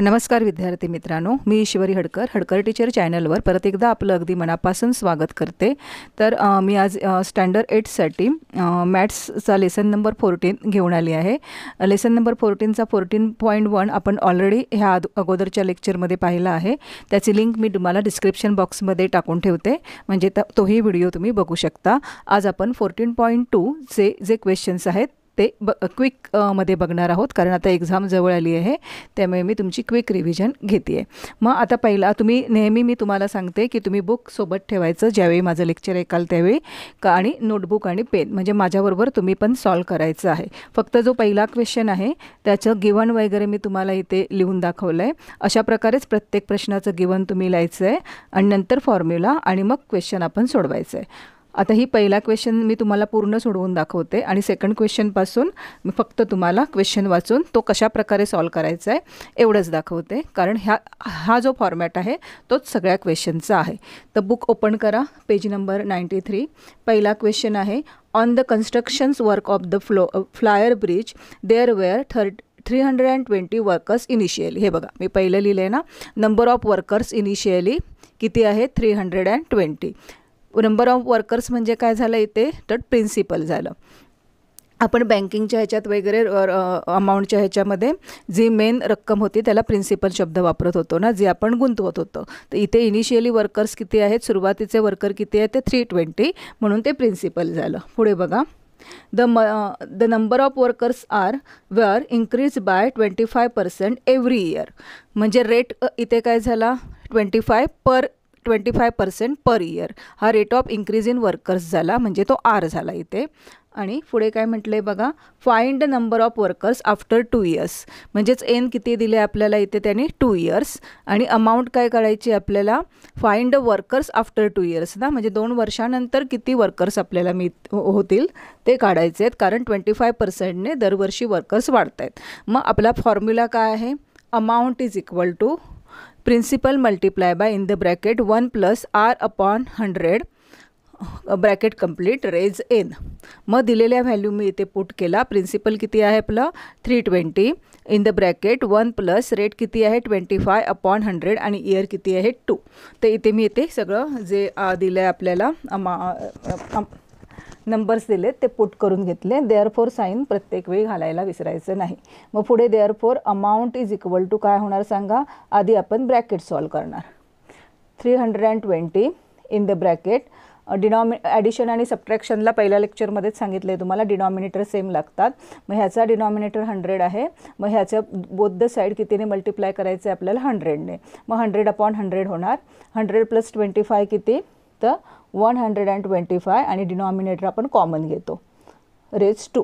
नमस्कार विद्यार्थी मित्रांनो, मी ईश्वरी हडकर हडकर टीचर चॅनलवर परत एकदा आपलं अगदी मनापासून स्वागत करते। तर मी आज स्टँडर्ड 8साठी मॅथ्सचा लेसन नंबर 14 घेऊन आली आहे। लेसन नंबर 14चा 14.1 आपण ऑलरेडी ह्या अगोदरच्या लेक्चरमध्ये पाहिला आहे। त्याची लिंक मी तुम्हाला डिस्क्रिप्शन बॉक्समध्ये टाकून ठेवते, म्हणजे तोही व्हिडिओ तुम्ही बघू शकता। आज आपण 14.2 चे जे क्वेश्चन्स आहेत ते क्विक मध्ये बघणार आहोत, कारण आता एक्झाम जवळ आली आहे, त्यामुळे मी तुमची क्विक रिव्हिजन घेते। मग आता पहिला तुम्ही नेहमी मी तुम्हाला सांगते की तुम्ही बुक सोबत ठेवायचं ज्यावेळी माझं लेक्चर ऐकाल त्यावेळी, आणि नोटबुक आणि पेन, म्हणजे माझ्याबरोबर तुम्ही पण सॉल्व करायचं आहे। फक्त जो पहिला क्वेश्चन आहे त्याचं गिवन वगैरे मी तुम्हाला इथे लिहून दाखवलं आहे। अशा प्रकारेच प्रत्येक प्रश्नाचं गिवन तुम्ही लिहायचं आहे आणि नंतर फॉर्म्युला आणि मग क्वेश्चन आपण सोडवायचं आहे। आता ही पहिला क्वेश्चन मी तुम्हाला पूर्ण सोडवून दाखवते आणि सेकंड क्वेश्चनपासून मी फक्त तुम्हाला क्वेश्चन वाचून तो कशा प्रकारे सॉल्व करायचा आहे एवढंच दाखवते, कारण हा जो फॉर्मॅट आहे तोच सगळ्या क्वेश्चनचा आहे। तर बुक ओपन करा, पेज नंबर 93। पहिला क्वेश्चन आहे, on the constructions work of the flyer bridge there were 320 workers initially. हे बघा, मी पहिलं लिहिलं आहे ना, नंबर ऑफ वर्कर्स इनिशियली किती आहे? 320। नंबर ऑफ वर्कर्स म्हणजे काय झालं इथे? तर प्रिन्सिपल झालं। आपण बँकिंगच्या ह्याच्यात वगैरे अमाऊंटच्या ह्याच्यामध्ये जी मेन रक्कम होती त्याला प्रिन्सिपल शब्द वापरत होतो ना, जे आपण गुंतवत होतो। तर इथे इनिशियली वर्कर्स किती आहेत? सुरुवातीचे वर्कर किती आहेत? ते 320, म्हणून ते प्रिन्सिपल झालं। पुढे बघा, the number of workers were increase by 25% every year, म्हणजे रेट इथे काय झाला? 25% पर इयर, हा rate of increase in workers झाला, म्हणजे तो आर झाला इथे। आणि पुढे काय म्हटलंय बघा, find the number of workers after 2 years, म्हणजेच एन किती दिले आपल्याला इथे त्यांनी? 2 इयर्स। आणि अमाऊंट काय करायची आपल्याला? Find the workers after 2 years ना, म्हणजे 2 वर्षानंतर किती वर्कर्स आपल्याला होतील ते काढायचे आहेत, कारण 25%ने दरवर्षी वर्कर्स वाढत आहेत। मग आपला फॉर्म्युला काय आहे? Amount is equal to principal multiply by in the bracket 1 plus r upon 100 bracket complete raise N. मग दिलेल्या व्हॅल्यू मी इथे पुट केला। प्रिन्सिपल किती आहे आपलं? 320 in the bracket 1 plus rate किती आहे? 25 अपॉन 100 आणि इयर किती आहे? 2। तर इथे मी इथे सगळं जे दिलं आहे आपल्याला नंबर्स दिलेत ते पुट करून घेतले। देअरफॉर साईन प्रत्येक वेळी घालायला विसरायचं नाही। मग पुढे therefore amount is equal to काय होणार सांगा? आधी आपण ब्रॅकेट सॉल्व करणार। 320 इन द ब्रॅकेट, ॲडिशन आणि सबट्रॅक्शनला पहिल्या लेक्चरमध्येच सांगितलं आहे तुम्हाला, डिनॉमिनेटर सेम लागतात। मग ह्याचा डिनॉमिनेटर 100 आहे, मग ह्याच्या बोथ द साईड कितीने मल्टिप्लाय करायचं आहे आपल्याला? 100ने। मग 100 अपॉन 100 होणार। 100 प्लस 25 किती? तर 125, आणि डिनॉमिनेटर आपण कॉमन घेतो, raise 2।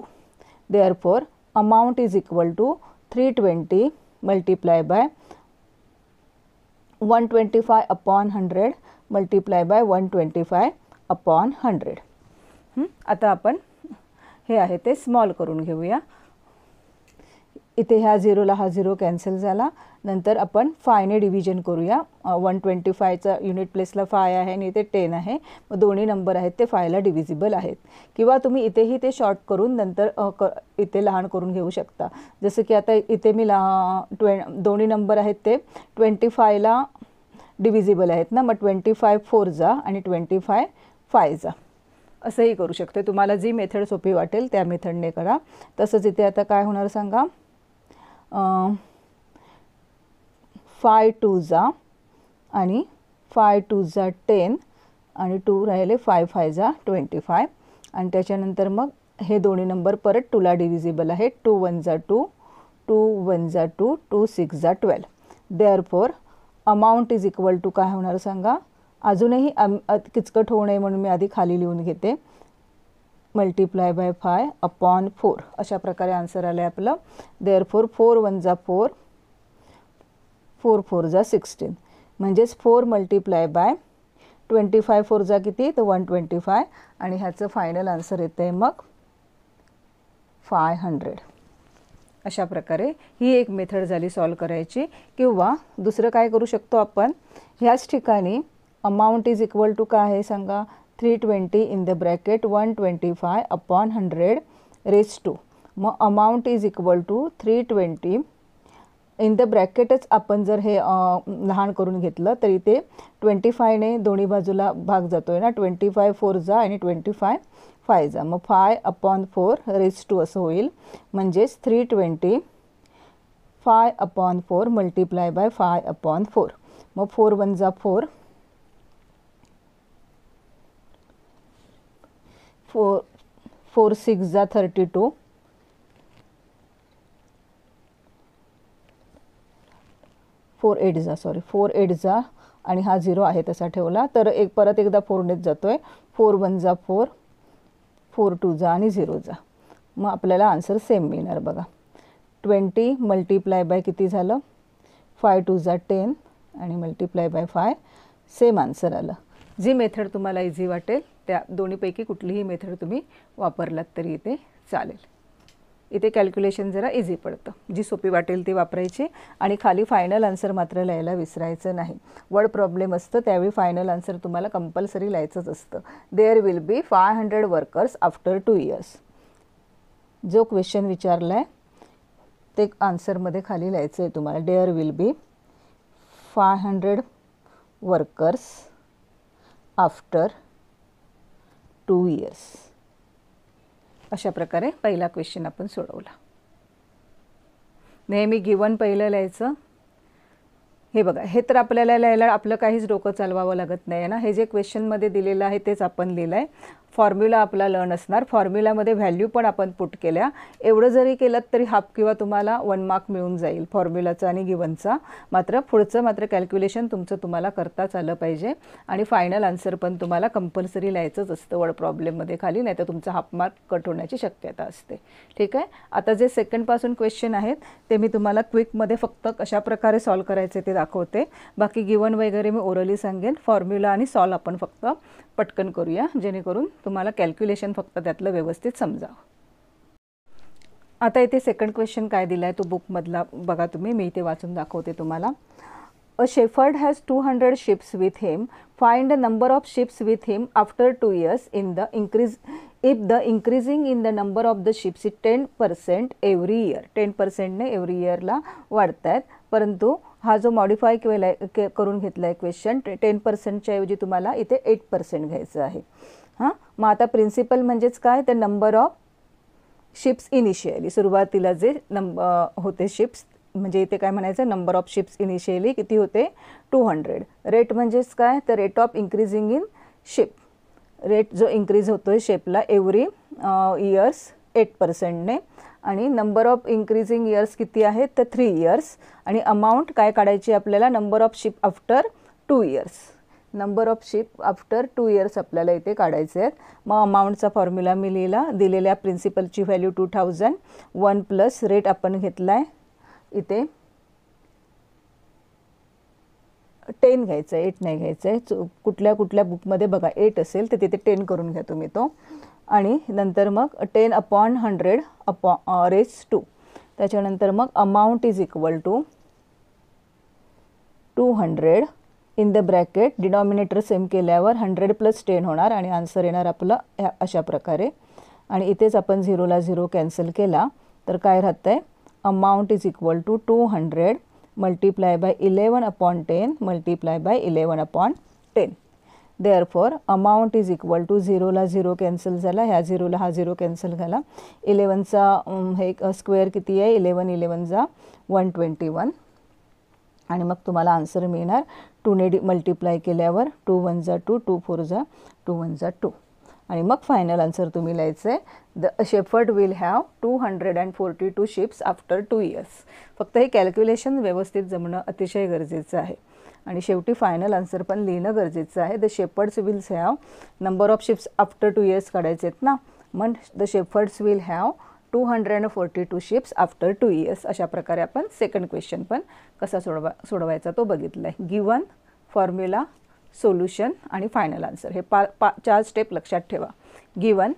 Therefore amount is equal to 320 multiply by 125 upon 100 multiply by 125 upon 100। आता आपण हे आहे ते स्मॉल करून घेऊया। इथे ह्या 0ला हा 0 कॅन्सल झाला। नंतर आपण 5ने डिव्हिजन करूया। 125चा युनिट प्लेसला 5 आहे आणि इथे 10 आहे, मग दोन्ही नंबर आहेत ते 5ला डिव्हिजिबल आहेत। किंवा तुम्ही इथेही ते शॉर्ट करून नंतर इथे लहान करून घेऊ शकता। जसं की आता इथे मी दोन्ही नंबर आहेत ते 25ला डिव्हिजिबल आहेत ना, मग 25 4 जा आणि 25 5 जा, असंही करू शकते। तुम्हाला जी मेथड सोपी वाटेल त्या मेथडने करा। तसंच इथे आता काय होणार सांगा? 5 2 जा आणि 5 2 जा 10 आणि 2 राहिले 5 5 जा 25, आणि त्याच्यानंतर मग हे दोन्ही नंबर परत 2ला डिव्हिजिबल आहे। 2 1 जा 2, 2 1 जा 2, 2 6 जा 12। Therefore amount is equal to काय होणार सांगा? अजूनही किचकट होऊ नये म्हणून मी आधी खाली लिहून घेते, मल्टिप्लाय बाय 5 अपॉन 4। अशा प्रकारे आन्सर आलं आहे आपलं। देअरफॉर 4 1 जा 4, 4 4 जा 16, म्हणजेच 4 मल्टिप्लाय बाय 25 4 जा किती? तर 125, आणि ह्याचं फायनल आन्सर येतं आहे मग 500। अशा प्रकारे ही एक मेथड झाली सॉल्व करायची। किंवा दुसरं काय करू शकतो आपण? ह्याच ठिकाणी अमाऊंट इज इक्वल टू काय आहे सांगा? 320 in the bracket 125 upon 100 raise 2। मग amount is equal to 320 in the ब्रॅकेटच आपण जर हे लहान करून घेतलं तर इथे 25ने दोन्ही बाजूला भाग जातोय ना, 25 4 जा आणि 25 5 जा, मग 5/4 रेज टू असं होईल. म्हणजेच 320 5/4 मल्टिप्लाय बाय 5/4. मग 4 1 जा 4, 4 6 जा 32, 4 8 जा आणि हा 0 आहे तसा ठेवला तर परत एकदा 4नेच जातोय. 4 1 जा 4, 4 2 जा आणि 0 जा. मग आपल्याला आन्सर सेम मिळणार बघा. 20 मल्टिप्लाय बाय किती झालं, 5 2 जा 10 आणि मल्टिप्लाय बाय 5, सेम आन्सर आलं. जी मेथड तुम्हाला इझी वाटेल त्या दोन्हीपैकी कुठलीही मेथड तुम्ही वापरलात तरी इथे चालेल. इथे कॅल्क्युलेशन जरा इझी पडतं. जी सोपी वाटेल ती वापरायची आणि खाली फायनल आन्सर मात्र लिहायला विसरायचं नाही. वर्ड प्रॉब्लेम असतं त्यावेळी फायनल आन्सर तुम्हाला कंपल्सरी लिहायचंच असतं. There will be 500 workers after 2 years. जो क्वेश्चन विचारला आहे ते आन्सरमध्ये खाली लिहायचं आहे तुम्हाला. There will be 500 workers after 2 years. अशा प्रकारे पहिला क्वेश्चन आपण सोडवला. नेहमी गिवन पहिलं लिहायचं. हे बघा, हे तर आपल्याला लिहायला आपलं काहीच डोकं चालवावं लागत नाही ना. हे जे क्वेश्चनमध्ये दिलेलं आहे तेच आपण लिहिलं आहे. फॉर्म्युला आपला लर्न असणार. फॉर्म्युलामध्ये व्हॅल्यू पण आपण पुट केल्या. एवढं जरी केलं तरी हाफ किंवा तुम्हाला 1 मार्क मिळून जाईल फॉर्म्युलाचा आणि गिवनचा. मात्र पुढचं मात्र कॅल्क्युलेशन तुम्हाला करताच आलं पाहिजे आणि फायनल आन्सर पण तुम्हाला कंपल्सरी लिहायचंच असतं वर्ड प्रॉब्लेममध्ये खाली, नाही तर तुमचा हाफ मार्क कट होण्याची शक्यता असते. ठीक आहे. आता जे सेकंडपासून क्वेश्चन आहेत ते मी तुम्हाला क्विकमध्ये फक्त कशा प्रकारे सॉल्व करायचे ते दाखवते. बाकी गिवन वगैरे मी ओरली सांगेन. फॉर्म्युला आणि सॉल्व आपण फक्त पटकन करूया जेणेकरून तुम्हाला कॅल्क्युलेशन फक्त त्यातलं व्यवस्थित समजावं. आता इथे सेकंड क्वेश्चन काय दिला आहे तो बुकमधला बघा तुम्ही. मी इथे वाचून दाखवते तुम्हाला. A shepherd has 200 ships with him. Find the number of ships with him after 2 years if the increasing in the number of the ships is 10% every year. 10%ने every इयरला वाढत आहेत. परंतु हा जो मॉडिफाय करून घेतला आहे क्वेश्चन 10%च्या ऐवजी तुम्हाला इथे 8% घ्यायचं आहे. हां, मग आता प्रिन्सिपल म्हणजेच काय, तर नंबर ऑफ शिप्स इनिशियली, सुरुवातीला जे होते शिप्स, म्हणजे इथे काय म्हणायचं, नंबर ऑफ शिप्स इनिशियली किती होते 200. रेट म्हणजेच काय, तर rate of increasing in ship. Rate जो इन्क्रीज होतोय शेपला एव्हरी इयर्स 8%ने. आणि नंबर ऑफ इन्क्रीजिंग इयर्स किती आहेत तर 3 years. आणि अमाऊंट काय काढायची आपल्याला, number of ship after 2 years. Number of ship after 2 years आपल्याला इथे काढायचे आहेत. मग अमाऊंटचा फॉर्म्युला मी लिहिला. दिलेल्या प्रिन्सिपलची व्हॅल्यू 2000, 1 प्लस रेट आपण घेतला आहे इथे 10 घ्यायचं आहे, 8 नाही घ्यायचं आहे. कुठल्या बुकमध्ये बघा 8 असेल तर तिथे 10 करून घ्या तुम्ही तो. आणि नंतर मग 10/100 रेज 2. त्याच्यानंतर मग amount is equal to 200 in the bracket. Denominator same केल्यावर 100 + 10 होणार आणि आन्सर येणार आपलं अशा प्रकारे. आणि इथेच आपण 0ला 0 कॅन्सल केला तर काय राहतं आहे, amount is equal to 200 multiply by 11/10 multiply by 11/10. Therefore amount is equal to 0ला 0 कॅन्सल झाला, ह्या 0ला हा 0 कॅन्सल झाला. 11चा हे स्क्वेअर किती आहे, 11 11 जा 121. आणि मग तुम्हाला आन्सर मिळणार 2ने मल्टिप्लाय केल्यावर 2 1 जा 2, 2 4 जा 2 1 जा 2. आणि मग फायनल आन्सर तुम्ही लिहायचं आहे, the shepherd will have 242 ships after 2 years. फक्त हे कॅल्क्युलेशन व्यवस्थित जमणं अतिशय गरजेचं आहे. आणि शेवटी फायनल आन्सर पण लिहिणं गरजेचं आहे. The shepherds will have number of ships after 2 years काढायचे आहेत ना. मग the shepherds will have 242 ships after 2 years. अशा प्रकारे आपण सेकंड क्वेश्चन पण कसा सोडवायचा तो बघितला आहे. गिवन, फॉर्म्युला, सोल्युशन आणि फायनल आन्सर हे 4 स्टेप लक्षात ठेवा. गिवन,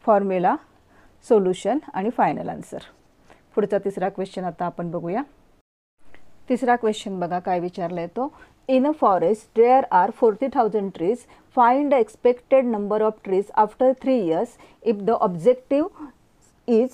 फॉर्म्युला, सोल्युशन आणि फायनल आन्सर. पुढचा तिसरा क्वेश्चन आता आपण बघूया. तिसरा क्वेश्चन बघा काय विचारला आहे तो. In a forest there are 40,000 trees. Find the expected number of trees after 3 years if the objective is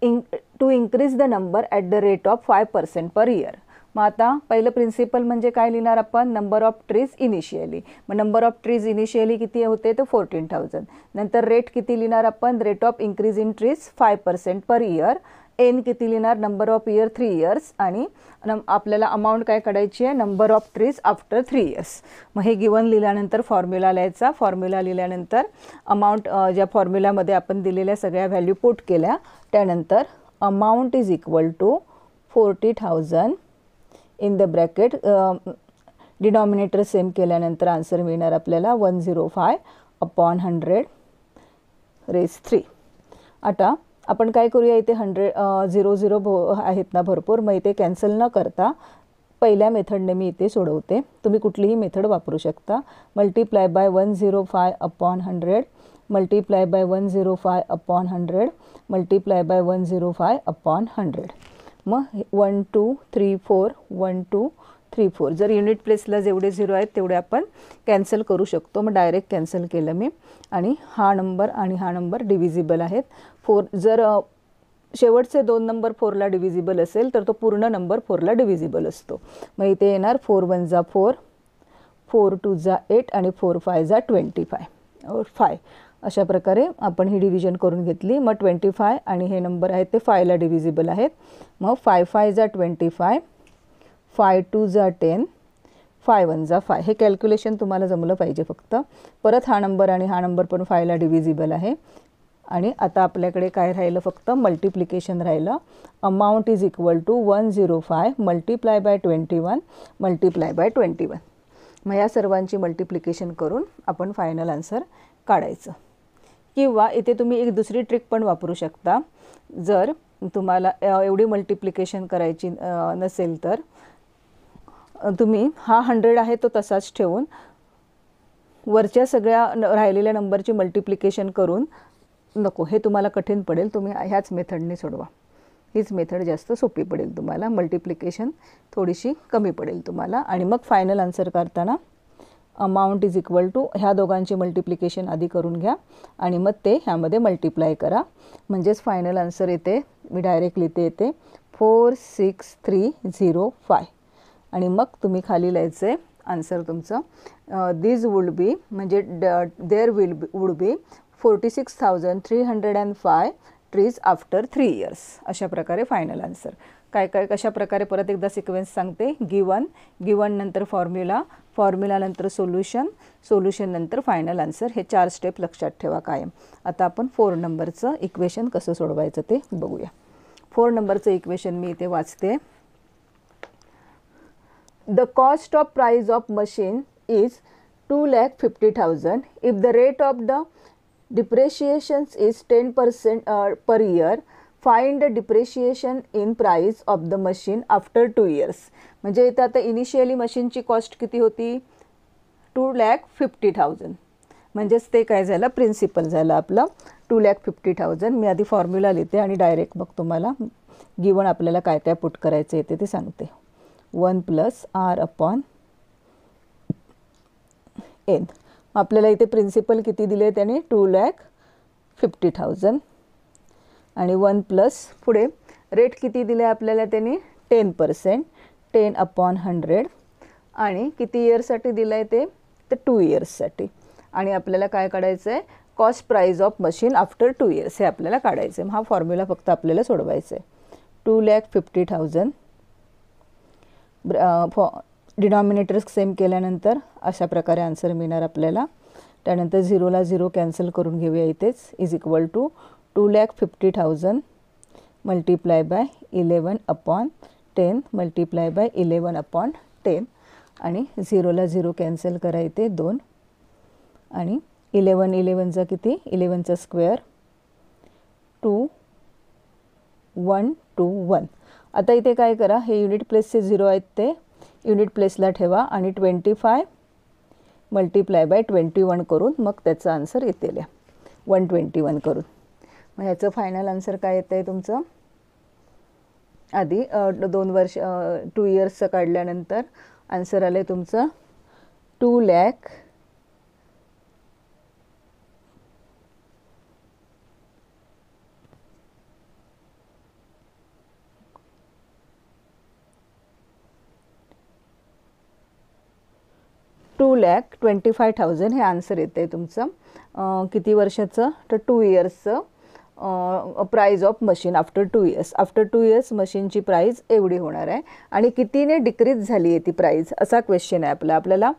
to increase the number at the rate of 5% per year. मग आता पहिलं प्रिन्सिपल म्हणजे काय लिहिणार आपण, नंबर ऑफ ट्रीज इनिशियली. मग number of trees initially किती होते तर 14,000. नंतर रेट किती लिहिणार आपण, rate of increase in trees 5% per year. N किती लिहिणार, नंबर ऑफ इयर 3 इयर्स. आणि आपल्याला अमाऊंट काय काढायची आहे, number of trees after 3 years. मग हे गिवन लिहिल्यानंतर फॉर्म्युला लिहायचा. फॉर्म्युला लिहिल्यानंतर अमाऊंट ज्या फॉर्म्युलामध्ये आपण दिलेल्या सगळ्या व्हॅल्यू पुट केल्या, त्यानंतर amount is equal to 40,000 in the bracket. Denominator same केल्यानंतर आन्सर मिळणार आपल्याला 105/100 रेज 3. आता आपण काय करूया, इथे 0 आहेत ना भरपूर, मग इथे कॅन्सल न करता पहिल्या मेथडने मी इथे सोडवते. तुम्ही कुठलीही मेथड वापरू शकता. Multiply by 105/100 multiply by 105/100 multiply by 105/100. मग 1 2 3 4 1 2 3 4. जर युनिट प्लेसला जेवढे 0 आहेत तेवढे आपण कॅन्सल करू शकतो. मग डायरेक्ट कॅन्सल केलं मी. आणि हा नंबर आणि हा नंबर डिव्हिजिबल आहेत. 4 जर शेवटचे 2 नंबर 4ला डिव्हिजिबल असेल तर तो पूर्ण नंबर 4ला डिव्हिजिबल असतो. मग इथे येणार 4 1 जा 4, 4 2 जा 8 आणि 4 5 जा 25. अशा प्रकारे आपण ही डिव्हिजन करून घेतली. मग 25 आणि हे नंबर आहेत ते 5ला डिव्हिजिबल आहेत. मग 5 5 जा 25, 5 2 जा 10, 5 1 जा 5. हे कॅल्क्युलेशन तुम्हाला जमलं पाहिजे फक्त. परत हा नंबर आणि हा नंबर पण 5ला डिव्हिजिबल आहे. आणि आता आपल्याकडे काय राहिलं, फक्त मल्टिप्लिकेशन राहिलं. Amount is equal to 105 multiply by 21 multiply by 21. मग या सर्वांची मल्टिप्लिकेशन करून आपण फायनल आन्सर काढायचं. किंवा इथे तुम्ही एक दुसरी ट्रिक पण वापरू शकता. जर तुम्हाला एवढी मल्टिप्लिकेशन करायची नसेल तर तुम्ही हा 100 आहे तो तसाच ठेवून वरच्या सगळ्या राहिलेल्या नंबरची मल्टिप्लिकेशन करून, नको हे तुम्हाला कठीण पडेल, तुम्ही ह्याच मेथडने सोडवा. हीच मेथड जास्त सोपी पडेल तुम्हाला. मल्टिप्लिकेशन थोडीशी कमी पडेल तुम्हाला. आणि मग फायनल आन्सर करताना अमाऊंट इज इक्वल टू ह्या दोघांची मल्टिप्लिकेशन आधी करून घ्या आणि मग ते ह्यामध्ये मल्टिप्लाय करा. म्हणजेच फायनल आन्सर येते, मी डायरेक्ट लिहिते, येते 46305. आणि मग तुम्ही खाली लिहायचं आहे आन्सर तुमचं. दिस वुड बी म्हणजे there would be 46,305 trees after 3 years. अशा प्रकारे फायनल आन्सर. काय काय कशा प्रकारे परत एकदा सिक्वेन्स सांगते. गिवन नंतर फॉर्म्युला, फॉर्म्युला नंतर सोल्युशन, सोल्युशन नंतर फायनल आन्सर. हे 4 स्टेप लक्षात ठेवा कायम. आता आपण 4 नंबरचं इक्वेशन कसं सोडवायचं ते बघूया. 4 नंबरचं इक्वेशन मी इथे वाचते. The cost of price of machine is 2,50,000 if the rate of the depreciation is 10% per year. Find the depreciation in price of the machine after 2 years. म्हणजे इथं आता इनिशियली मशीनची कॉस्ट किती होती, 2,50,000. म्हणजेच ते काय झालं, प्रिन्सिपल झालं आपलं 2,50,000. मी आधी फॉर्म्युला लिहिते आणि डायरेक्ट मग तुम्हाला गिवन आपल्याला काय काय पुट करायचं येते ते सांगते. 1 + R/N. आपल्याला इथे प्रिन्सिपल किती दिले त्याने, 2,50,000. आणि 1 प्लस पुढे रेट किती दिले आपल्याला त्याने, 10%, 10/100. आणि किती इयर्ससाठी दिलं आहे ते, तर 2 इयर्ससाठी. आणि आपल्याला काय काढायचं आहे, cost price of machine after 2 years हे आपल्याला काढायचं आहे. हा फॉर्म्युला फक्त आपल्याला सोडवायचा आहे. 2,50,000 डिनॉमिनेटर सेम केल्यानंतर अशा प्रकारे आन्सर मिळणार आपल्याला. त्यानंतर 0ला 0 कॅन्सल करून घेऊया इथेच. Is equal to 2,50,000 multiply by 11/10 multiply by 11/10. आणि 0ला 0 कॅन्सल करा इथे 2. आणि 11 किती, 11चा स्क्वेअर 2,121. आता इथे काय करा, हे युनिट प्लेसचे 0 आहेत ते युनिट प्लेसला ठेवा आणि 25 मल्टिप्लाय बाय 21 करून मग त्याचा आन्सर येते 121 करून. मग ह्याचं फायनल आन्सर काय येतं आहे तुमचं. आधी 2 इयर्सचं काढल्यानंतर आन्सर आलं आहे तुमचं 2,00,000 2,50,000 2,25,000 हे आन्सर येते तुमचं. किती वर्षाचं तर 2 इयर्सचं price of machine after 2 years. After 2 years मशीनची प्राइस एवढी होणार आहे आणि कितीने डिक्रीज झाली आहे ती प्राइस असा क्वेश्चन आहे आपल्याला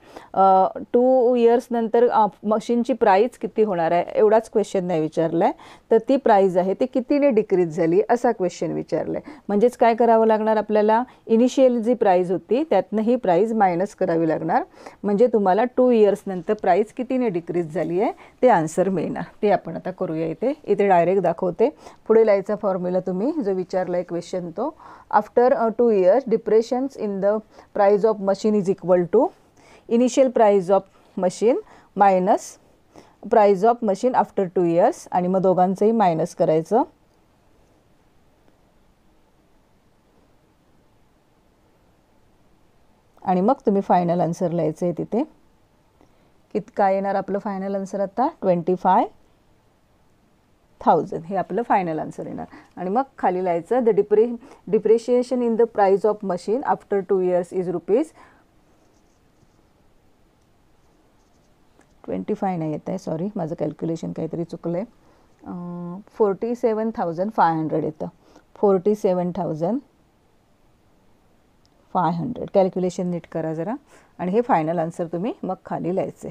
2 इयर्स नंतर मशीनची प्राइस किती होणार आहे एवढाच क्वेश्चन नाही विचारला आहे, तर ती प्राइस आहे ती कितीने डिक्रीज झाली असा क्वेश्चन विचारला आहे. म्हणजेच काय करावं लागणार आपल्याला, इनिशियल जी प्राइस होती त्यातनं ही प्राइस मायनस करावी लागणार, म्हणजे तुम्हाला 2 इयर्स नंतर प्राइस कितीने डिक्रीज झाली आहे ते आन्सर मिळणार. ते आपण आता करूया. इथे डायरेक्ट दाखवते. पुढे लिहायचा फॉर्म्युला तुम्ही जो विचारला आहे क्वेश्चन तो, after 2 years depressions in the price of machine is equal to initial price of machine minus price of machine after 2 years, आणि मग दोघांचंही मायनस करायचं. आणि मग तुम्ही फायनल आन्सर लिहायचं आहे तिथे. काय येणार आपलं फायनल आन्सर आता 25,000 हे आपलं फायनल आन्सर येणार. आणि मग खाली लिहायचं the depreciation in the price of machine after 2 years is ₹25 नाही येत आहे, सॉरी माझं कॅल्क्युलेशन काहीतरी चुकलं आहे. 47,500 येतं. 47,500 कॅल्क्युलेशन नीट करा जरा. आणि हे फायनल आन्सर तुम्ही मग खाली लिहायचे.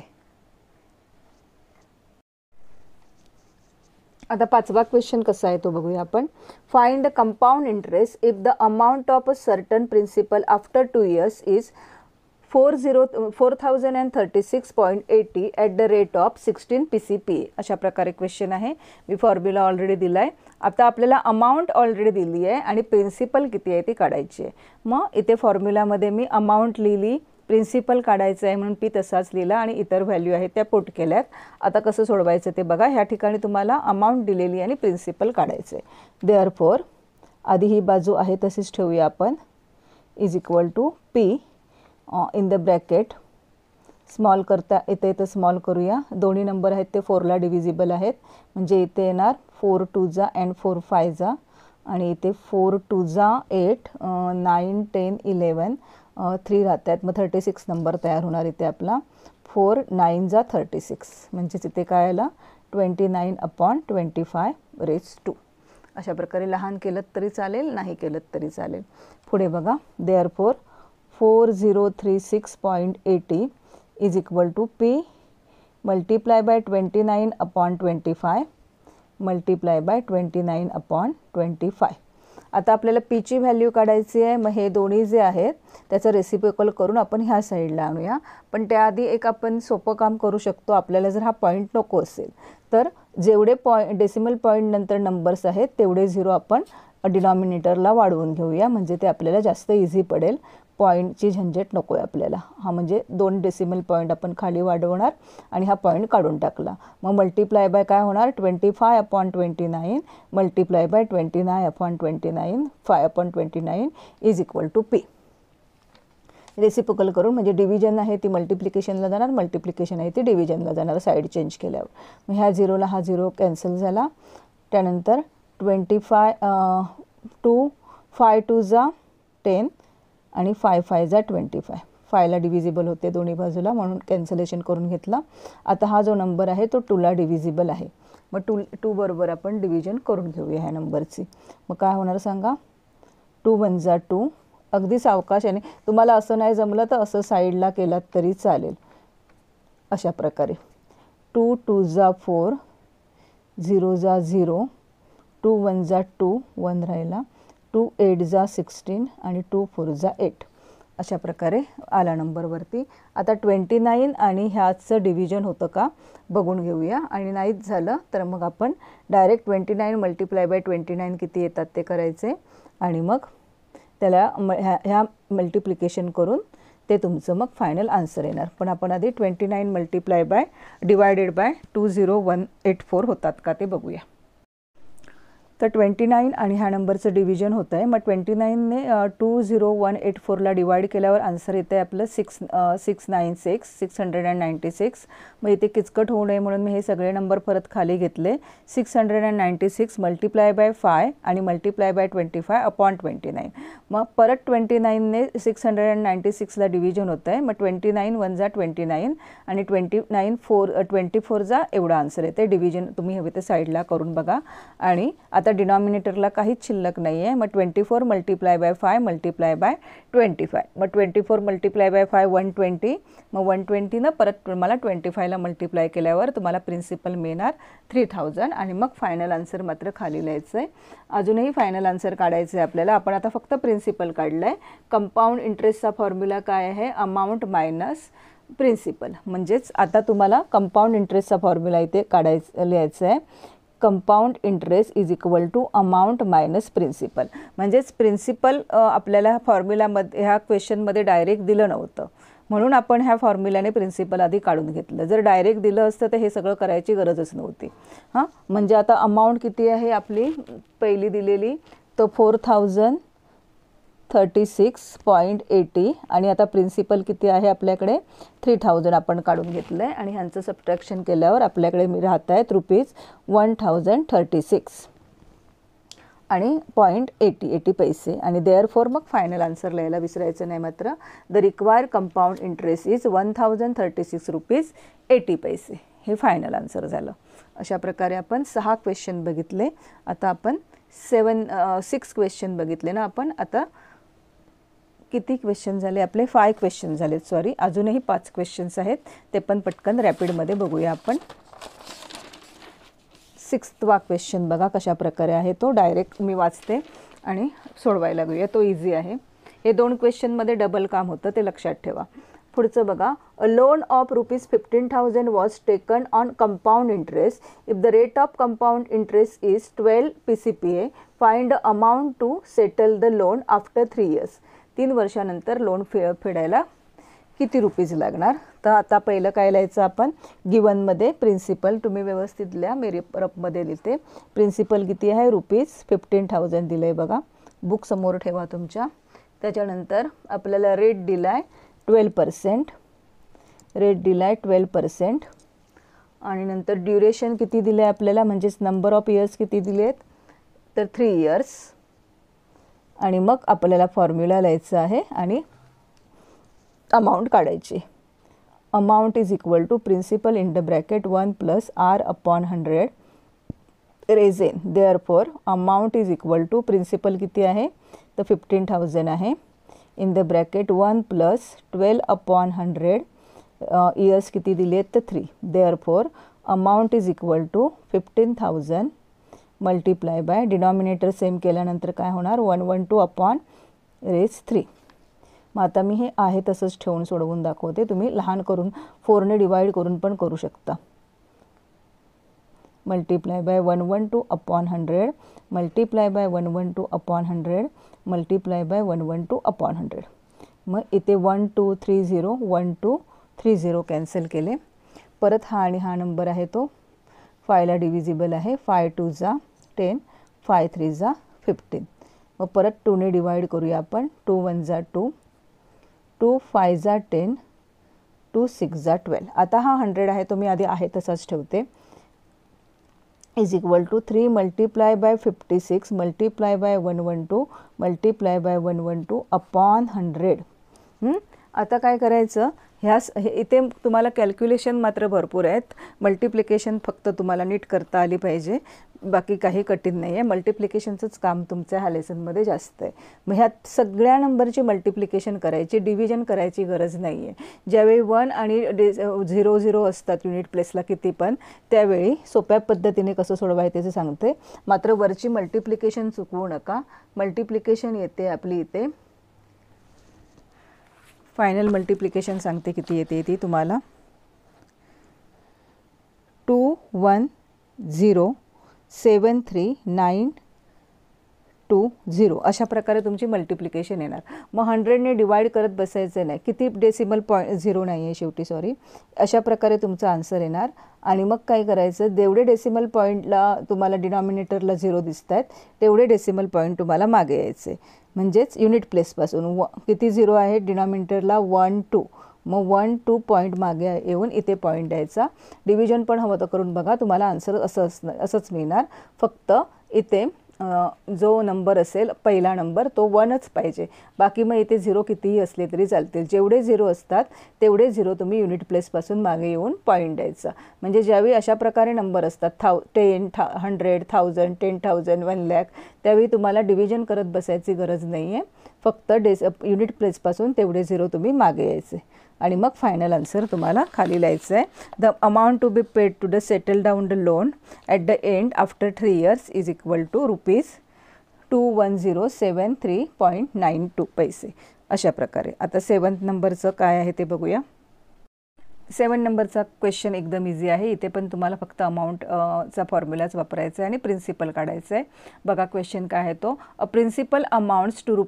आता 5वा क्वेश्चन कसा आहे तो बघूया आपण. Find the compound interest if the amount of a certain principal after 2 years is 4,036.80 at the rate of 16 PCPA. अशा प्रकारे क्वेश्चन आहे. मी फॉर्म्युला ऑलरेडी दिला आहे. आता आपल्याला अमाऊंट ऑलरेडी दिली आहे आणि प्रिन्सिपल किती आहे ती काढायची आहे. मग इथे फॉर्म्युलामध्ये मी अमाऊंट लिहिली, प्रिन्सिपल काढायचं आहे म्हणून पी तसाच लिहिला आणि इतर व्हॅल्यू आहेत त्या पुट केल्यात. आता कसं सोडवायचं ते बघा. ह्या ठिकाणी तुम्हाला अमाऊंट दिलेली आणि प्रिन्सिपल काढायचं आहे. देअरफॉर आधी ही बाजू आहे तशीच ठेवूया आपण, is equal to P in the bracket small करता इथे स्मॉल करूया. दोन्ही नंबर आहेत ते 4ला डिव्हिजिबल आहेत, म्हणजे इथे येणार 4 2 जा अँड 4 5 जा, आणि इथे 4 2 जा 8 9 10 11 3 राहतात. मग 36 नंबर तयार होणार इथे आपला. 4 9 जा 36, म्हणजेच इथे काय आला 29/25 अशा प्रकारे लहान केलं तरी चालेल, नाही केलं तरी चालेल. पुढे बघा. Therefore 4036.80 is equal to P multiply by 29/25 multiply by 29/25. आता आपल्याला पीची व्हॅल्यू काढायची आहे. मग हे दोन्ही जे आहेत त्याचं रेसिप्रोकल करून आपण ह्या साईडला आणूया. पण त्याआधी एक आपण सोपं काम करू शकतो. आपल्याला जर हा पॉईंट नको असेल तर जेवढे डेसिमल पॉईंट नंतर नंबर्स आहेत तेवढे 0 आपण डिनॉमिनेटरला वाढवून घेऊया, म्हणजे ते आपल्याला जास्त इझी पडेल. पॉईंटची झंझट नको आहे आपल्याला. हा म्हणजे 2 डेसिमल पॉईंट आपण खाली वाढवणार आणि हा पॉईंट काढून टाकला. मग मल्टिप्लाय बाय काय होणार 25/29 multiply by 29/29 5/29 is equal to P. Reciprocal करून म्हणजे डिव्हिजन आहे ती मल्टिप्लिकेशनला जाणार, मल्टिप्लिकेशन आहे ती डिव्हिजनला जाणार साईड चेंज केल्यावर. मग ह्या 0ला हा 0 कॅन्सल झाला. त्यानंतर 25 2 5 2 जा 10 आणि 5 5 जा 25. 5ला डिव्हिजिबल होते दोन्ही बाजूला म्हणून कॅन्सलेशन करून घेतला. आता हा जो नंबर आहे तो 2ला डिव्हिजिबल आहे. मग 2 बरोबर आपण डिव्हिजन करून घेऊया ह्या नंबरची. मग काय होणार सांगा 2 1 जा 2. अगदी सावकाशाने, तुम्हाला असं नाही जमलं तर असं साईडला केलात तरी चालेल. अशा प्रकारे 2 2 जा 4 0 जा 0 2 1 जा 2 1 राहिला 2 8 जा 16 आणि 2 4 जा 8 अशा प्रकारे आला नंबरवरती. आता 29 आणि ह्याचं डिव्हिजन होतं का बघून घेऊया. आणि नाहीच झालं तर मग आपण डायरेक्ट 29 मल्टिप्लाय बाय 29 किती येतात ते करायचे आणि मग त्याला ह्या मल्टिप्लिकेशन करून ते तुमचं मग फायनल आन्सर येणार. पण आपण आधी 29 मल्टिप्लाय बाय डिवायडेड बाय 20184 होतात का ते बघूया. तर 29 आणि ह्या नंबरचं डिव्हिजन होतं आहे. मग 29ने 20184ला डिवाइड केल्यावर आन्सर येतं आहे आपलं 696. मग इथे किचकट होऊ नये म्हणून मी हे सगळे नंबर परत खाली घेतले. 696 मल्टिप्लाय बाय 5 आणि मल्टिप्लाय बाय 25 अपॉन 29. मग परत 29ने 696ला डिव्हिजन होतं आहे. मग 29 1 जा 29 आणि 24 एवढा आन्सर येते. डिव्हिजन तुम्ही हवे ते साईडला करून बघा. आणि आता डिनॉमिनेटरला काहीच शिल्लक नाही आहे. मग 24 मल्टिप्लाय बाय 5 मल्टिप्लाय बाय 25. मग 24 मल्टिप्लाय बाय 5 120. मग 120 परत मला 25ला मल्टिप्लाय केल्यावर तुम्हाला प्रिन्सिपल मिळणार 3000. आणि मग फायनल आन्सर मात्र खाली लिहायचं आहे. अजूनही फायनल आन्सर काढायचं आहे आपल्याला. आपण आता फक्त प्रिन्सिपल काढलं आहे. कंपाऊंड इंटरेस्टचा फॉर्म्युला काय आहे? Amount minus principal. म्हणजेच आता तुम्हाला कंपाऊंड इंटरेस्टचा फॉर्म्युला इथे लिहायचा आहे. Compound interest is equal to amount minus principal. म्हणजेच प्रिन्सिपल आपल्याला फॉर्म्युलामध्ये ह्या क्वेश्चनमध्ये डायरेक्ट दिलं नव्हतं, म्हणून आपण ह्या फॉर्म्युल्याने प्रिन्सिपल आधी काढून घेतलं. जर डायरेक्ट दिलं असतं तर हे सगळं करायची गरजच नव्हती. म्हणजे आता अमाऊंट किती आहे आपली पहिली दिलेली, तो 4036.80 आणि आता प्रिन्सिपल किती आहे आपल्याकडे 3000 आपण काढून घेतलं आहे. आणि ह्यांचं सबट्रॅक्शन केल्यावर आपल्याकडे राहत आहेत ₹1036 आणि 0.80 पैसे. आणि देअरफॉर मग फायनल आन्सर लिहायला विसरायचं नाही मात्र. The required compound interest is ₹1036.80. हे फायनल आन्सर झालं. अशा प्रकारे आपण 6 क्वेश्चन बघितले. आता आपण 6 क्वेश्चन बघितले ना आपण. आता किती क्वेश्चन झाले आपले? 5 क्वेश्चन झालेत. सॉरी, अजूनही 5 क्वेश्चन्स आहेत. ते पण पटकन रॅपिडमध्ये बघूया आपण. 6वा क्वेश्चन बघा कशा प्रकारे आहे तो. डायरेक्ट मी वाचते आणि सोडवायला लागूया. तो इझी आहे. हे 2 क्वेश्चनमध्ये डबल काम होतं, ते लक्षात ठेवा. पुढचं बघा. A loan of ₹15,000 was taken on compound interest. If the rate of compound interest is 12 PCPA, find the amount to settle the loan after 3 years. 3 वर्षानंतर लोन फेडायला किती रुपीज लागणार? तर आता पहिलं काय लिहायचं आपण? गिवनमध्ये प्रिन्सिपल तुम्ही व्यवस्थित लिहा. मी रफमध्ये लिहिते. प्रिन्सिपल किती आहे? ₹15,000 दिलं आहे बघा. बुक समोर ठेवा तुमच्या. त्याच्यानंतर आपल्याला रेट दिला आहे 12%. रेट दिला आहे 12%. आणि नंतर ड्युरेशन किती दिलं आहे आपल्याला, म्हणजेच नंबर ऑफ इयर्स किती दिले आहेत तर 3 years. आणि मग आपल्याला फॉर्म्युला लिहायचं आहे आणि अमाऊंट काढायची. Amount is equal to principal in the bracket 1 + R/100 raise n. Therefore amount is equal to principal किती आहे तर 15,000 आहे. इन द ब्रॅकेट 1 + 12/100 इयर्स किती दिले आहेत तर 3. Therefore amount is equal to 15,000 multiply by denominator same केल्यानंतर काय होणार 112/3. मग आता मी हे आहे तसंच ठेवून सोडवून दाखवते. तुम्ही लहान करून 4ने डिवाइड करून पण करू शकता. Multiply by 112/100 multiply by 112/100 multiply by 112/100. मग इथे 1230 1230 कॅन्सल केले. परत हा आणि हा नंबर आहे तो 5ला डिव्हिजिबल आहे. 5 2 जा 10 5 3 जा 15. मग परत 2ने डिवाइड करूया आपण. 2 1 जा 2 2 5 जा 10 2 6 जा 12. आता हा 100 आहे तो मी आधी आहे तसाच ठेवते. Is equal to 3 multiply by 56 multiply by 112 multiply by 112/100. आता काय करायचं, इथे तुम्हाला कॅल्क्युलेशन मात्र भरपूर आहेत. मल्टिप्लिकेशन फक्त तुम्हाला नीट करता आली पाहिजे, बाकी काही कठीण नाही आहे. मल्टिप्लिकेशनचंच काम तुमच्या ह्या लेसनमध्ये जास्त आहे. मग ह्यात सगळ्या नंबरची मल्टिप्लिकेशन करायची, डिव्हिजन करायची गरज नाही आहे. ज्यावेळी 1 आणि 0 असतात युनिट प्लेसला किती पण, त्यावेळी सोप्या पद्धतीने कसं सोडवायचं ते सांगते. मात्र वरची मल्टिप्लिकेशन चुकवू नका. मल्टिप्लिकेशन येते आपली इथे, फायनल मल्टिप्लिकेशन सांगते किती येते ती तुम्हाला. 210739 2 0 अशा प्रकारे तुमची मल्टिप्लिकेशन येणार. मग 100ने डिवाइड करत बसायचं नाही, किती डेसिमल पॉईंट 0 नाही आहे शेवटी, सॉरी. अशा प्रकारे तुमचा आन्सर येणार. आणि मग काय करायचं, जेवढे डेसिमल पॉईंटला तुम्हाला डिनॉमिनेटरला 0 दिसत आहेत तेवढे डेसिमल पॉईंट तुम्हाला मागे यायचे. म्हणजेच युनिट प्लेसपासून किती 0 आहे डिनॉमिनेटरला 1 2, मग 1 2 पॉईंट मागे येऊन इथे पॉईंट द्यायचा. डिव्हिजन पण हवं तर करून बघा, तुम्हाला आन्सर असंच मिळणार. फक्त इथे जो नंबर असेल पहिला नंबर तो 1च पाहिजे, बाकी मग इथे 0 कितीही असले तरी चालतील. जेवढे 0 असतात तेवढे 0 तुम्ही युनिट प्लेसपासून मागे येऊन पॉईंट द्यायचा. म्हणजे ज्यावेळी अशा प्रकारे नंबर असतात 10 100 1000 10,000 1 लाख, त्यावेळी तुम्हाला डिव्हिजन करत बसायची गरज नाही आहे. फक्त युनिट प्लेसपासून तेवढे 0 तुम्ही मागे यायचे. आणि मग फायनल आन्सर तुम्हाला खाली लिहायचं आहे. The amount to be paid to the settle down the loan at the end after 3 years is equal to ₹21,073.92 पैसे. अशा प्रकारे. आता 7th नंबरचं काय आहे ते बघूया. 7 नंबरचा क्वेश्चन एकदम इझी आहे. इथे पण तुम्हाला फक्त अमाऊंटचा फॉर्म्युलाच वापरायचा आहे आणि प्रिन्सिपल काढायचं आहे. बघा क्वेश्चन काय आहे तो. A principal amounts to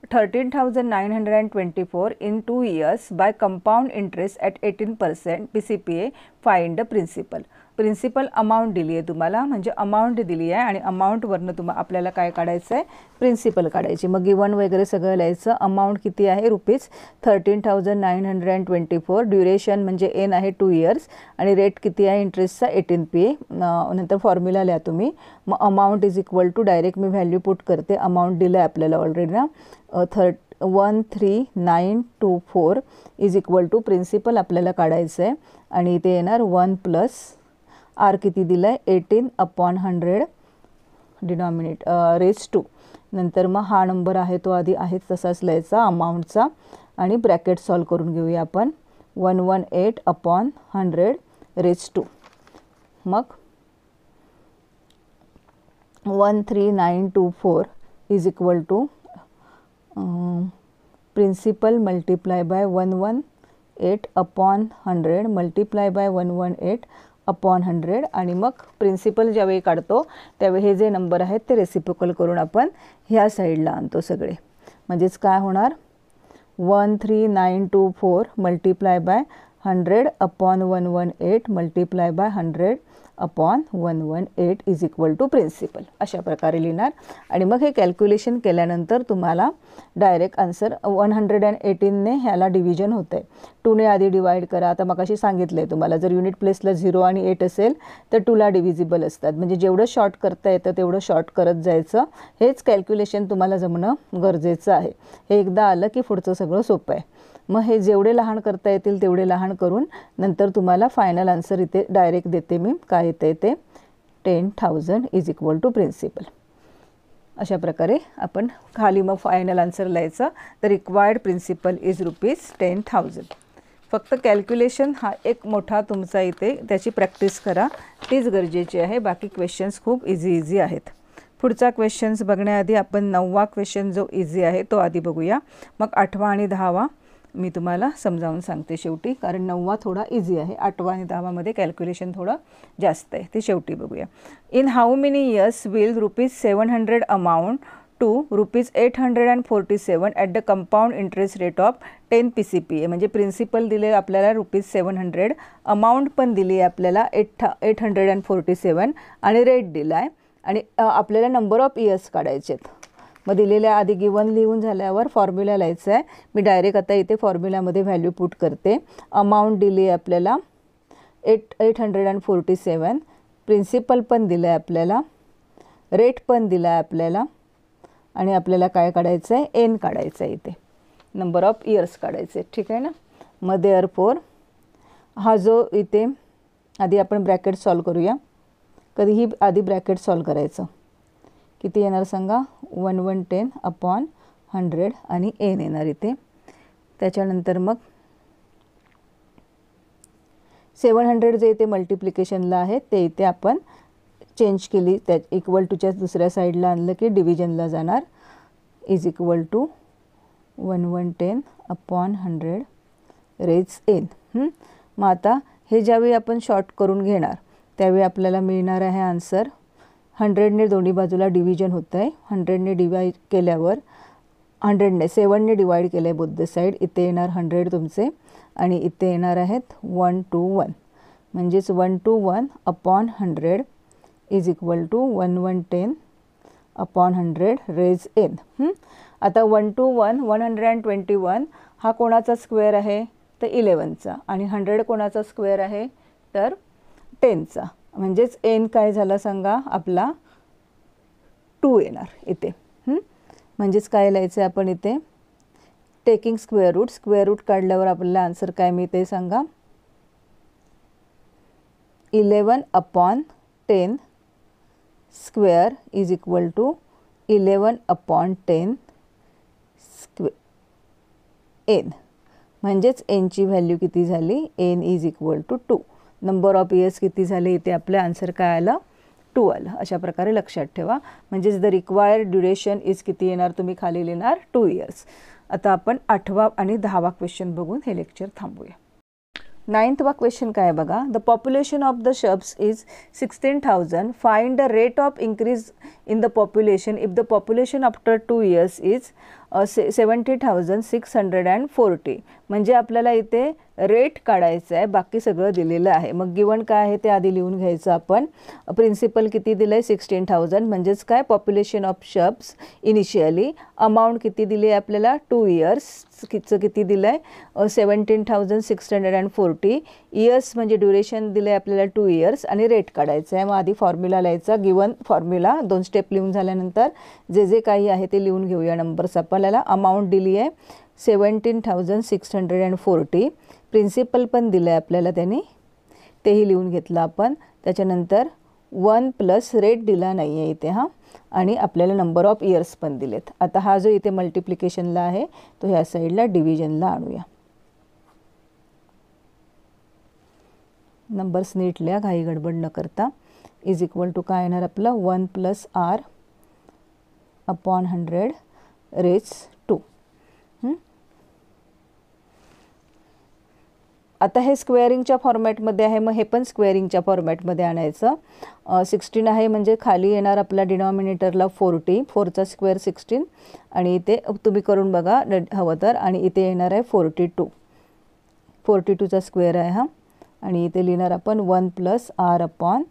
₹13,924 in 2 years by compound interest at 18% PCPA. Find the principal. Principal amount दिली आहे तुम्हाला, म्हणजे अमाऊंट दिली आहे आणि अमाऊंटवरनं आपल्याला काय काढायचं आहे, प्रिन्सिपल काढायची. मग गिवन वगैरे सगळं लिहायचं. अमाऊंट किती आहे ₹13,924. ड्युरेशन म्हणजे एन आहे 2 years आणि रेट किती आहे इंटरेस्टचा 18 PA. नंतर फॉर्म्युला लिहा तुम्ही. मग amount is equal to direct मी व्हॅल्यू पुट करते. अमाऊंट दिलं आहे आपल्याला ऑलरेडी ना, 13,924 इज इक्वल टू प्रिन्सिपल आपल्याला काढायचं आहे आणि इथे येणार 1 प्लस आर किती दिलं आहे 18/100 डिनॉमिनेट रेज 2. नंतर मग हा नंबर आहे तो आधी आहेच तसाच लिहायचा अमाऊंटचा आणि ब्रॅकेट सॉल्व करून घेऊया आपण. 118/100 रेज 2. मग 13,924 is equal to principal multiply by 118/100 multiply by 118/100 आणि मग प्रिन्सिपल ज्यावेळी काढतो त्यावेळी हे जे नंबर आहेत ते रेसिप्रोकल करून आपण ह्या साईडला आणतो सगळे. म्हणजेच काय होणार 13,924 multiply by 100/118 multiply by 100/118 is equal to principal. अशा प्रकारे लिहिणार. आणि मग हे कॅल्क्युलेशन केल्यानंतर तुम्हाला डायरेक्ट आन्सर 118ने ह्याला डिव्हिजन होतं आहे. 2ने आधी डिवाइड करा. आता मग अशी सांगितलं आहे तुम्हाला, जर युनिट प्लेसला 0 आणि 8 असेल तर 2ला डिव्हिजिबल असतात. म्हणजे जेवढं शॉर्ट करता येतं तेवढं शॉर्ट करत जायचं. हेच कॅल्क्युलेशन तुम्हाला जमणं गरजेचं आहे. हे एकदा आलं की पुढचं सगळं सोपं आहे. मग हे जेवढे लहान करता येतील तेवढे लहान करून नंतर तुम्हाला फायनल आन्सर इथे डायरेक्ट देते मी. काय येते ते 10,000 इज इक्वल टू प्रिन्सिपल. अशा प्रकारे आपण खाली मग फायनल आन्सर लिहायचं. तर रिक्वायर्ड प्रिन्सिपल इज ₹10,000. फक्त कॅल्क्युलेशन हा एक मोठा तुमचा इथे त्याची प्रॅक्टिस करा, तीच गरजेची आहे. बाकी क्वेश्चन्स खूप इझी आहेत. पुढचा क्वेश्चन्स बघण्याआधी आपण 9वा क्वेश्चन जो इझी आहे तो आधी बघूया. मग 8वा आणि 10वा मी तुम्हाला समजावून सांगते शेवटी, कारण 9वा थोडा इझी आहे. 8वा आणि 10वामध्ये कॅल्क्युलेशन थोडं जास्त आहे, ते शेवटी बघूया. In how many years will ₹700 amount to ₹847 at the compound interest rate of 10 PCPA. म्हणजे प्रिन्सिपल दिले आपल्याला ₹700, अमाऊंट पण दिली आहे आपल्याला 847 आणि रेट दिला आहे आणि आपल्याला नंबर ऑफ इयर्स काढायचे आहेत. मग दिलेल्या आधी गिवन लिहून झाल्यावर फॉर्म्युला लिहायचा आहे. मी डायरेक्ट आता इथे फॉर्म्युलामध्ये व्हॅल्यू पुट करते. अमाऊंट दिली आहे आपल्याला 847, प्रिन्सिपल पण दिलं आहे आपल्याला, रेट पण दिला आहे आपल्याला आणि आपल्याला काय काढायचं आहे एन काढायचं आहे, इथे नंबर ऑफ इयर्स काढायचे. ठीक आहे ना. मग देअरफॉर हा जो इथे आधी आपण ब्रॅकेट सॉल्व करूया. कधीही आधी ब्रॅकेट सॉल्व करायचं. किती येणार सांगा 110/100 आणि एन येणार इथे. त्याच्यानंतर मग 700 जे इथे मल्टिप्लिकेशनला आहे ते इथे आपण चेंज केली, त्या इक्वल टूच्या दुसऱ्या साईडला आणलं की डिव्हिजनला जाणार. Is equal to 110/100 raise N. मग आता हे ज्यावेळी आपण शॉर्ट करून घेणार त्यावेळी आपल्याला मिळणार आहे आन्सर 100ने दोन्ही बाजूला डिव्हिजन होतं आहे. 100ने डिवाईड केल्यावर 100ने 7ने डिवाईड केलं आहे बोथ द साईड. इथे येणार 100 तुमचे आणि इथे येणार आहेत 1 to 1. म्हणजेच 1 to 1 upon 100 is equal to 110 upon 100 raise n. आता 1 to 1 121 हा कोणाचा स्क्वेअर आहे तर 11चा आणि 100 कोणाचा स्क्वेअर आहे तर 10चा. म्हणजेच n काय झाला सांगा आपला 2 येणार इथे. म्हणजेच काय लिहायचं आहे आपण इथे taking square root. Square root काढल्यावर आपल्याला आन्सर काय मिळते सांगा 11 upon 10 square is equal to 11 upon 10 n. म्हणजेच nची व्हॅल्यू किती झाली n is equal to 2. Number of years किती झाले इथे आपले आन्सर काय आलं 2 आलं. अशा प्रकारे लक्षात ठेवा. म्हणजेच द रिक्वायर्ड ड्युरेशन इज किती येणार तुम्ही खाली लिहिणार 2 इयर्स. आता आपण 8वा आणि 10वा क्वेश्चन बघून हे लेक्चर थांबूया. 9th क्वेश्चन काय बघा. The population of the शब्स is 16,000. Find the rate of increase in the population if the population after 2 years is 70,640. म्हणजे आपल्याला इथे रेट काढायचा आहे. बाकी सगळं दिलेलं आहे. मग गिवन काय आहे ते आधी लिहून घ्यायचं आपण. प्रिन्सिपल किती दिलं आहे 16,000. म्हणजेच काय पॉप्युलेशन ऑफ शब्स इनिशियली. अमाऊंट किती दिली आहे आपल्याला 2 इयर्सचं किती दिलं आहे 17,640. इयर्स म्हणजे ड्युरेशन दिलं आहे आपल्याला 2 इयर्स आणि रेट काढायचं आहे. मग आधी फॉर्म्युला लिहायचा. गिवन फॉर्म्युला 2 स्टेप लिहून झाल्यानंतर जे काही आहे ते लिहून घेऊया. नंबर्स आपल्याला अमाऊंट दिली आहे 17,640. प्रिन्सिपल पण दिलं आहे आपल्याला त्यांनी तेही लिहून घेतलं आपण. त्याच्यानंतर 1 प्लस रेट दिला नाही आहे इथे आणि आपल्याला नंबर ऑफ इयर्स पण दिलेत. आता हा जो इथे मल्टिप्लिकेशनला आहे तो ह्या साईडला डिव्हिजनला आणूया. नंबर्स नीट लिहा घाई गडबड न करता. इज इक्वल टू काय येणार आपलं 1 प्लस r अपॉन 100 रेज 2. आता हे स्क्वेअरिंगच्या फॉर्मॅटमध्ये आहे. मग हे पण स्क्वेअरिंगच्या फॉर्मॅटमध्ये आणायचं. 16 आहे म्हणजे खाली येणार आपला डिनॉमिनेटरला 40. 4चा स्क्वेअर 16 आणि इथे तुम्ही करून बघा हवं तर. आणि इथे येणार आहे 42. 42चा स्क्वेअर आहे आणि इथे लिहिणार आपण 1 प्लस r अपॉन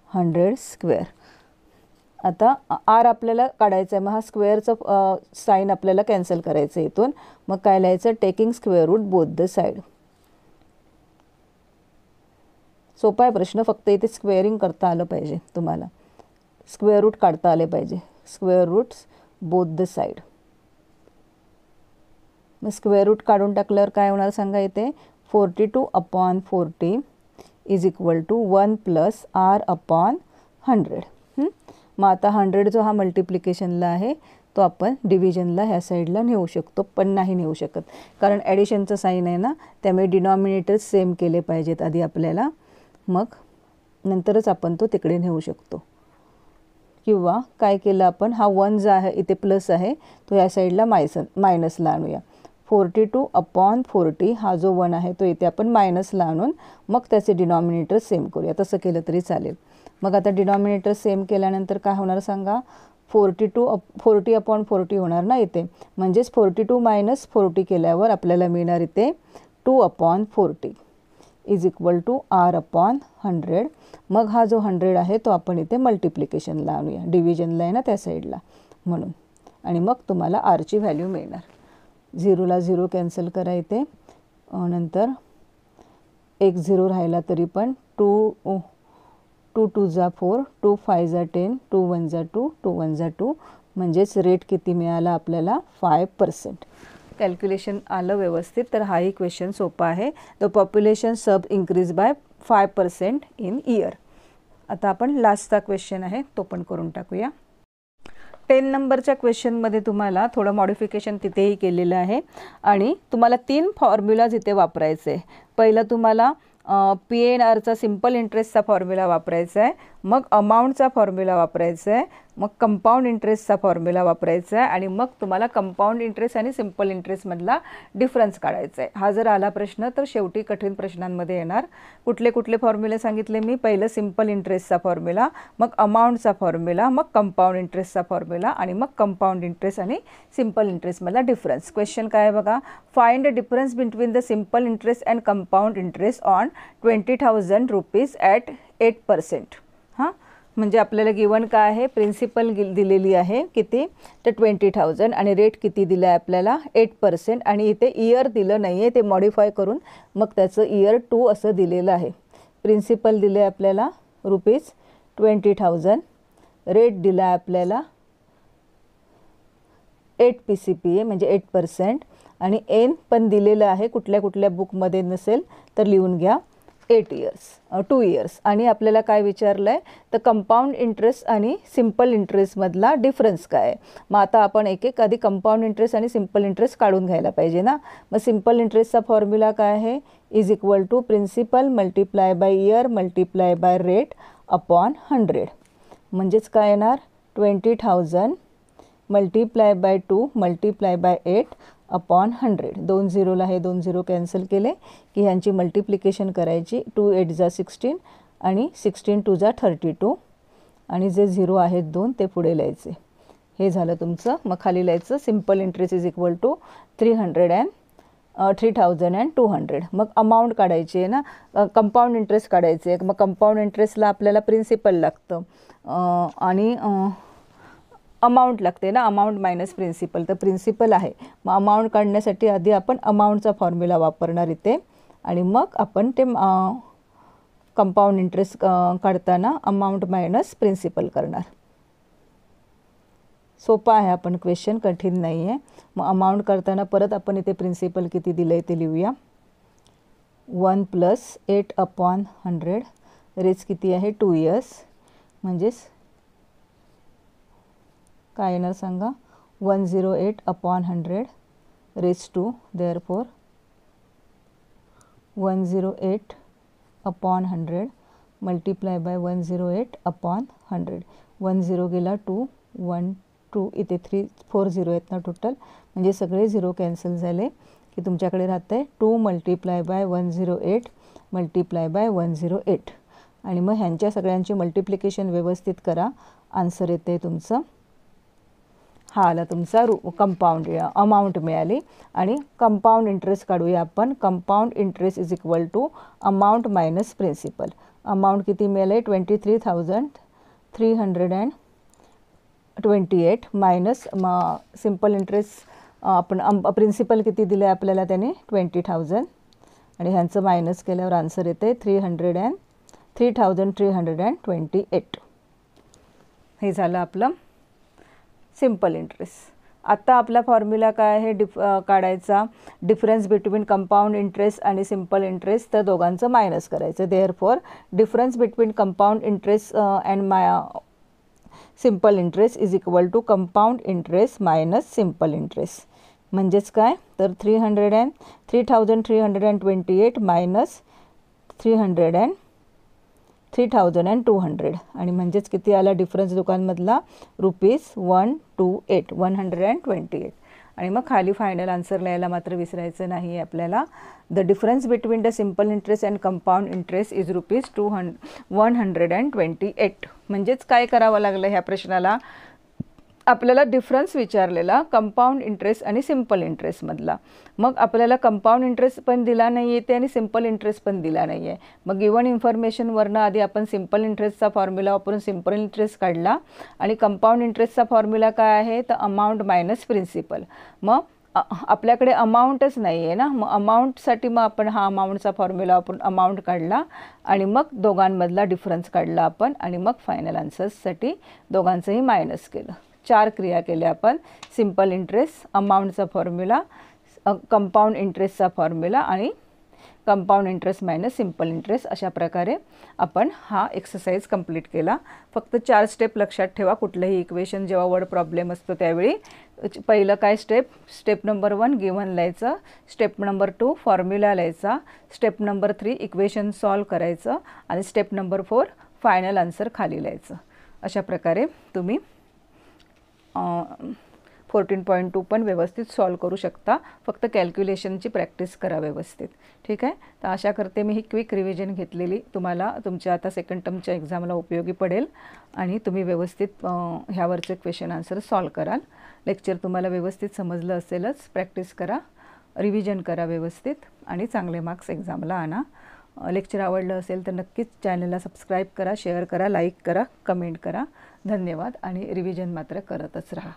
100 स्क्वेअर. आता r आपल्याला काढायचं आहे. मग हा स्क्वेअरचं साईन आपल्याला कॅन्सल करायचं इथून. मग काय लिहायचं taking square root both the side. सोपा आहे प्रश्न. फक्त इथे स्क्वेअरिंग करता आलं पाहिजे तुम्हाला. स्क्वेअर रूट काढता आले पाहिजे. Square roots both the side. मग स्क्वेअर रूट काढून टाकल्यावर काय होणार सांगा इथे 42 upon 40 is equal to 1 plus r upon 100. मग आता 100 जो हा मल्टिप्लिकेशनला आहे तो आपण डिव्हिजनला ह्या साईडला नेऊ शकतो. पण नाही नेऊ शकत कारण ॲडिशनचं साईन आहे ना. त्यामुळे डिनॉमिनेटर सेम केले पाहिजेत आधी आपल्याला. मग नंतरच आपण तो तिकडे नेऊ शकतो. किंवा काय केलं आपण हा 1 जो आहे इथे प्लस आहे तो या साईडला मायनसला आणूया. 42 अपॉन 40 हा जो 1 आहे तो इथे आपण मायनसला आणून मग त्याचे डिनॉमिनेटर सेम करूया. तसं केलं तरी चालेल. मग आता डिनॉमिनेटर सेम केल्यानंतर काय होणार सांगा 40 अपॉन 40 होणार ना इथे. म्हणजेच 42 मायनस 40 केल्यावर आपल्याला मिळणार इथे 2 upon 40 is equal to r upon 100. मग हा जो 100 आहे तो आपण इथे मल्टिप्लिकेशनला आणूया. डिव्हिजनला आहे ना त्या साईडला म्हणून. आणि मग तुम्हाला rची व्हॅल्यू मिळणार. 0ला 0 कॅन्सल करा इथे. नंतर 1 0 राहिला तरी पण 2 2 जा 4 2 5 जा 10 2 1 जा 2 2 1 जा 2. म्हणजेच रेट किती मिळाला आपल्याला 5%. कॅल्क्युलेशन आलं व्यवस्थित. तर हाही क्वेश्चन सोपा आहे. The population sub increase by 5% in year. आता आपण लास्टचा क्वेश्चन आहे तो पण करून टाकूया. 10 नंबरच्या क्वेश्चनमध्ये तुम्हाला थोडं मॉडिफिकेशन तिथेही केलेलं आहे आणि तुम्हाला 3 फॉर्म्युलाज इथे वापरायचे. पहिलं तुम्हाला PNRचा सिम्पल इंटरेस्टचा फॉर्म्युला वापरायचा आहे. मग अमाऊंटचा फॉर्म्युला वापरायचा आहे, मग कंपाऊंड इंटरेस्टचा फॉर्म्युला वापरायचा आहे आणि मग तुम्हाला कंपाऊंड इंटरेस्ट आणि सिंपल इंटरेस्टमधला डिफरन्स काढायचा आहे. हा जर आला प्रश्न तर शेवटी कठीण प्रश्नांमध्ये येणार. कुठले कुठले फॉर्म्युले सांगितले मी? पहिलं सिंपल इंटरेस्टचा फॉर्म्युला, मग अमाऊंटचा फॉर्म्युला, मग कंपाऊंड इंटरेस्टचा फॉर्म्युला आणि मग कंपाऊंड इंटरेस्ट आणि सिंपल इंटरेस्टमधला डिफरन्स. क्वेश्चन काय आहे बघा, find the difference between the simple interest and compound interest on 20,000 rupees at 8%. हां, म्हणजे आपल्याला गिवन काय आहे, प्रिन्सिपल दिलेली आहे किती, तर 20,000 आणि रेट किती दिला आहे आपल्याला 8% आणि इथे इयर दिलं नाही आहे, ते मॉडिफाय करून मग त्याचं इयर 2 असं दिलेलं आहे. प्रिन्सिपल दिले आपल्याला ₹20,000, रेट दिला आहे आपल्याला 8 PCPA म्हणजे 8% आणि एन पण दिलेलं आहे, कुठल्या कुठल्या बुकमध्ये नसेल तर लिहून घ्या 2 इयर्स. आणि आपल्याला काय विचारलं आहे, तर कंपाऊंड इंटरेस्ट आणि सिंपल इंटरेस्टमधला डिफरन्स काय आहे. मग आता आपण एक एक आधी कंपाऊंड इंटरेस्ट आणि सिंपल इंटरेस्ट काढून घ्यायला पाहिजे ना. मग सिंपल इंटरेस्टचा फॉर्म्युला काय आहे, is equal to principal multiply by year multiply by rate upon 100. म्हणजेच काय येणार, 20,000 multiply by 2 multiply by 8 upon 100. 2 झिरोला हे 2 झिरो कॅन्सल केले की ह्यांची मल्टिप्लिकेशन करायची. 2 8 जा 16 आणि 16 2 जा 32 आणि जे झिरो आहेत 2 ते पुढे लिहायचे. हे झालं तुमचं. मग खाली लिहायचं simple interest is equal to 3,200. मग अमाऊंट काढायची आहे ना, कंपाऊंड इंटरेस्ट काढायचे आहे. मग कंपाऊंड इंटरेस्टला आपल्याला प्रिन्सिपल लागतं आणि अमाऊंट लागते ना, अमाऊंट मायनस प्रिन्सिपल. तर प्रिन्सिपल आहे, मग अमाऊंट काढण्यासाठी आधी आपण अमाऊंटचा फॉर्म्युला वापरणार इथे आणि मग आपण ते कंपाऊंड इंटरेस्ट काढताना अमाऊंट मायनस प्रिन्सिपल करणार. सोपा आहे, आपण क्वेश्चन कठीण नाही आहे. मग अमाऊंट करताना परत आपण इथे प्रिन्सिपल किती दिलं आहे ते लिहूया. 1 + 8 अपॉन 100, रेज किती आहे 2 इयर्स, म्हणजेच काय येणार सांगा, 108 upon 100 raise two, therefore 108 upon 100 multiply by 108 upon 100. 1 0 गेला 2 1 2 इथे 3 4 झिरो आहेत ना टोटल, म्हणजे सगळे झिरो कॅन्सल झाले की तुमच्याकडे राहतं आहे 2 मल्टिप्लाय बाय 108 मल्टिप्लाय बाय 108 आणि मग ह्यांच्या सगळ्यांची मल्टिप्लिकेशन व्यवस्थित करा. आन्सर येते तुमचं, हा आला तुमचा कंपाऊंड अमाऊंट मिळाली. आणि कंपाऊंड इंटरेस्ट काढूया आपण. Compound interest is equal to amount minus principal. Amount किती मिळाले 23,328 मायनस सिंपल इंटरेस्ट आपण प्रिन्सिपल किती दिलं आहे आपल्याला त्याने 20,000 आणि ह्यांचं मायनस केल्यावर आन्सर येते 3,328. हे झालं आपलं सिंपल इंटरेस्ट. आता आपला फॉर्म्युला काय आहे काढायचा, डिफरन्स बिटवीन कंपाऊंड इंटरेस्ट आणि सिंपल इंटरेस्ट, तर दोघांचं मायनस करायचं. Therefore difference between compound interest and simple interest is equal to compound interest minus simple interest. म्हणजेच काय, तर 3,328 मायनस 3,200 आणि म्हणजेच किती आला डिफरन्स दुकानमधला ₹128. आणि मग खाली फायनल आन्सर लिहायला मात्र विसरायचं नाही आहे आपल्याला. The difference between the simple interest and compound interest is ₹128. म्हणजेच काय करावं लागलं ह्या प्रश्नाला, आपल्याला डिफरन्स विचारलेला कंपाऊंड इंटरेस्ट आणि सिंपल इंटरेस्टमधला. मग आपल्याला कंपाऊंड इंटरेस्ट पण दिला नाही आहे ते आणि सिंपल इंटरेस्ट पण दिला नाही आहे. मग गिवन इन्फॉर्मेशनवरनं आधी आपण सिंपल इंटरेस्टचा फॉर्म्युला वापरून सिंपल इंटरेस्ट काढला आणि कंपाऊंड इंटरेस्टचा फॉर्म्युला काय आहे, तर अमाऊंट मायनस प्रिन्सिपल. मग आपल्याकडे अमाऊंटच नाही आहे ना, मग अमाऊंटसाठी मग आपण हा अमाऊंटचा फॉर्म्युला वापरून अमाऊंट काढला आणि मग दोघांमधला डिफरन्स काढला आपण आणि मग फायनल आन्सर्ससाठी दोघांचंही मायनस केलं. 4 क्रिया केल्या आपण, सिंपल इंटरेस्ट, अमाऊंटचा फॉर्म्युला, कंपाऊंड इंटरेस्टचा फॉर्म्युला आणि compound interest minus simple interest. अशा प्रकारे आपण हा एक्सरसाइज कंप्लीट केला. फक्त 4 स्टेप लक्षात ठेवा. कुठलंही इक्वेशन जेव्हा वर्ड प्रॉब्लेम असतो त्यावेळी पहिलं काय स्टेप नंबर 1 गिवन लिहायचं, स्टेप नंबर 2 फॉर्म्युला लिहायचा, स्टेप नंबर 3 इक्वेशन सॉल्व करायचं आणि स्टेप नंबर 4 फायनल आन्सर खाली लिहायचं. अशा प्रकारे तुम्ही 14.2 पण व्यवस्थित सॉल्व करू शकता. फक्त कॅल्क्युलेशनची प्रॅक्टिस करा व्यवस्थित. ठीक आहे. तर आशा करते मी ही क्विक रिव्हिजन घेतलेली तुम्हाला तुमच्या आता सेकंड टर्मच्या एक्झामला उपयोगी पडेल आणि तुम्ही व्यवस्थित ह्यावरचे क्वेश्चन आन्सर सॉल्व कराल. लेक्चर तुम्हाला व्यवस्थित समजलं असेलच. प्रॅक्टिस करा, रिव्हिजन करा व्यवस्थित आणि चांगले मार्क्स एक्झामला आणा. लेक्चर आवडलं असेल तर नक्कीच चॅनलला सबस्क्राईब करा, शेअर करा, लाईक करा, कमेंट करा. धन्यवाद आणि रिव्हिजन मात्र करतच राहा.